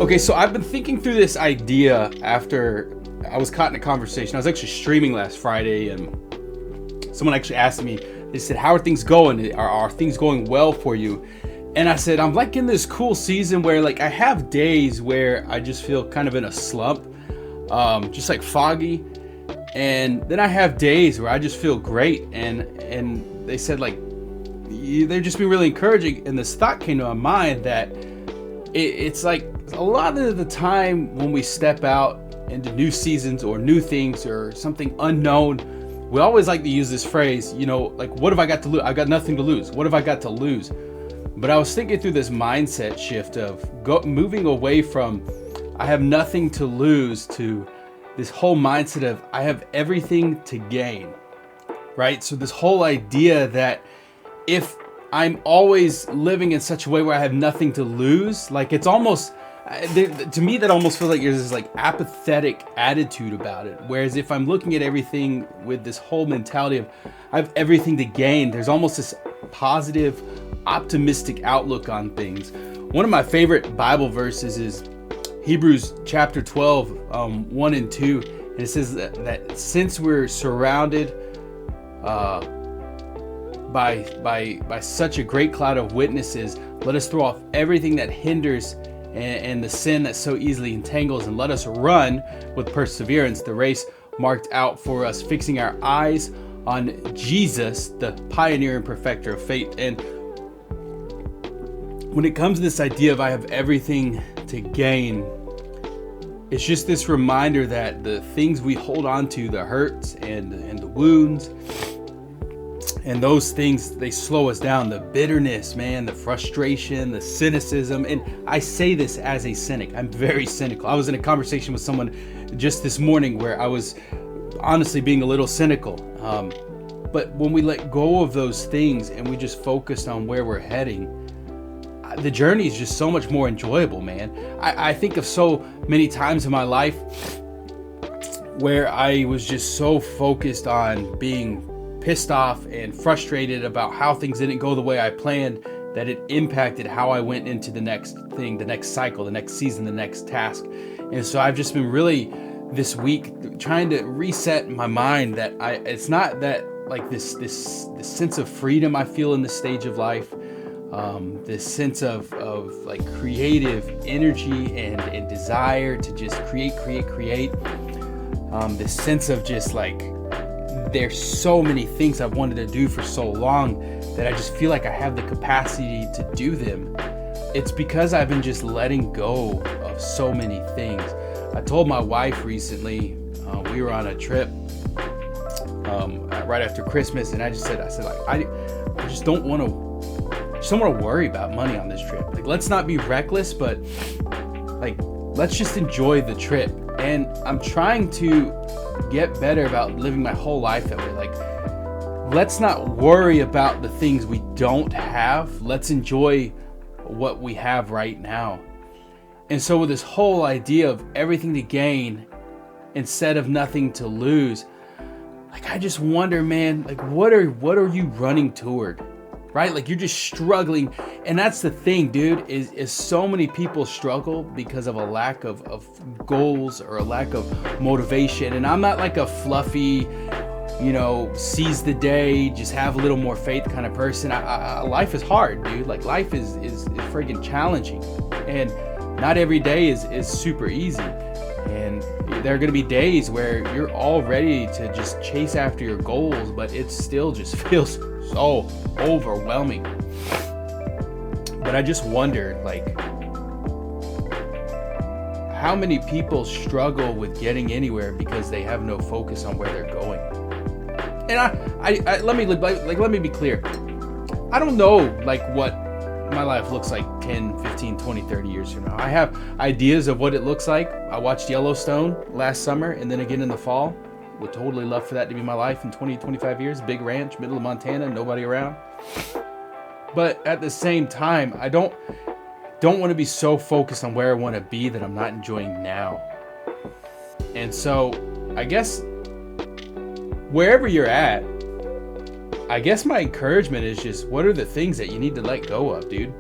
Okay, so I've been thinking through this idea after I was caught in a conversation. I was actually streaming last Friday, and someone actually asked me, they said, how are things going? Are things going well for you? And I said, I'm like in this cool season where like I have days where I just feel kind of in a slump, just like foggy. And then I have days where I just feel great. And they said like, they've just been really encouraging. And this thought came to my mind that it's like a lot of the time when we step out into new seasons or new things or something unknown, we always like to use this phrase, you know, like, what have I got to lose? I got nothing to lose. What have I got to lose? But I was thinking through this mindset shift of moving away from I have nothing to lose to this whole mindset of I have everything to gain, right? So this whole idea that if I'm always living in such a way where I have nothing to lose, like it's almost, to me, that almost feels like there's this like apathetic attitude about it. Whereas if I'm looking at everything with this whole mentality of I have everything to gain, there's almost this positive, optimistic outlook on things. One of my favorite Bible verses is Hebrews chapter 12, 1 and 2. And it says that since we're surrounded by such a great cloud of witnesses, let us throw off everything that hinders and the sin that so easily entangles, and let us run with perseverance the race marked out for us, fixing our eyes on Jesus, the pioneer and perfecter of faith. And when it comes to this idea of I have everything to gain, it's just this reminder that the things we hold on to, the hurts and the wounds, and those things, they slow us down. The bitterness, man, the frustration, the cynicism. And I say this as a cynic. I'm very cynical. I was in a conversation with someone just this morning where I was honestly being a little cynical. But when we let go of those things and we just focus on where we're heading, the journey is just so much more enjoyable, man. I think of so many times in my life where I was just so focused on being pissed off and frustrated about how things didn't go the way I planned, that it impacted how I went into the next thing, the next cycle, the next season, the next task. And so I've just been really this week trying to reset my mind that it's not that like this sense of freedom I feel in this stage of life, this sense of like creative energy and desire to just create, this sense of just like, there's so many things I've wanted to do for so long that I just feel like I have the capacity to do them. It's because I've been just letting go of so many things. I told my wife recently, we were on a trip right after Christmas, and I said like, I just don't want to worry about money on this trip. Like, let's not be reckless, but like, let's just enjoy the trip. And I'm trying to get better about living my whole life that way. Like, let's not worry about the things we don't have. Let's enjoy what we have right now. And so with this whole idea of everything to gain instead of nothing to lose, like, I just wonder, man, like, what are you running toward? Right? Like, you're just struggling. And that's the thing, dude, is so many people struggle because of a lack of goals or a lack of motivation. And I'm not like a fluffy, seize the day, just have a little more faith kind of person. Life is hard, dude. Like, life is friggin' challenging. And not every day is super easy. And there are going to be days where you're all ready to just chase after your goals, but it still just feels so overwhelming. But I just wonder, like, how many people struggle with getting anywhere because they have no focus on where they're going. And I let me be clear. I don't know like what my life looks like 10, 15, 20, 30 years from now. I have ideas of what it looks like. I watched Yellowstone last summer and then again in the fall. Would totally love for that to be my life in 20, 25 years. Big ranch, middle of Montana, nobody around. But at the same time, I don't want to be so focused on where I want to be that I'm not enjoying now. And so I guess wherever you're at, I guess my encouragement is just, what are the things that you need to let go of, dude?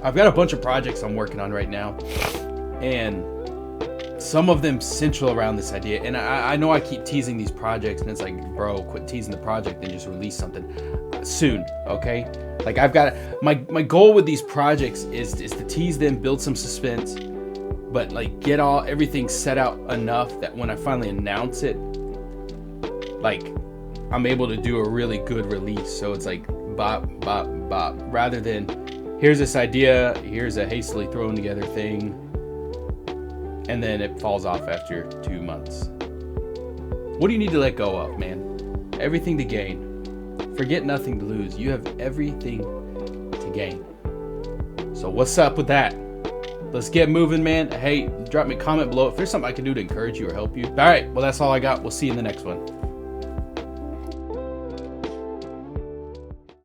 I've got a bunch of projects I'm working on right now. and some of them central around this idea. And I know I keep teasing these projects, and it's like, bro, quit teasing the project and just release something soon, okay? Like, I've got my goal with these projects is to tease them, build some suspense, but like get everything set out enough that when I finally announce it, like, I'm able to do a really good release. So it's like bop, bop, bop, rather than here's this idea, here's a hastily thrown together thing, and then it falls off after 2 months. What do you need to let go of, man? Everything to gain. Forget nothing to lose. You have everything to gain. So what's up with that? Let's get moving, man. Hey, drop me a comment below if there's something I can do to encourage you or help you. All right, well, that's all I got. We'll see you in the next one.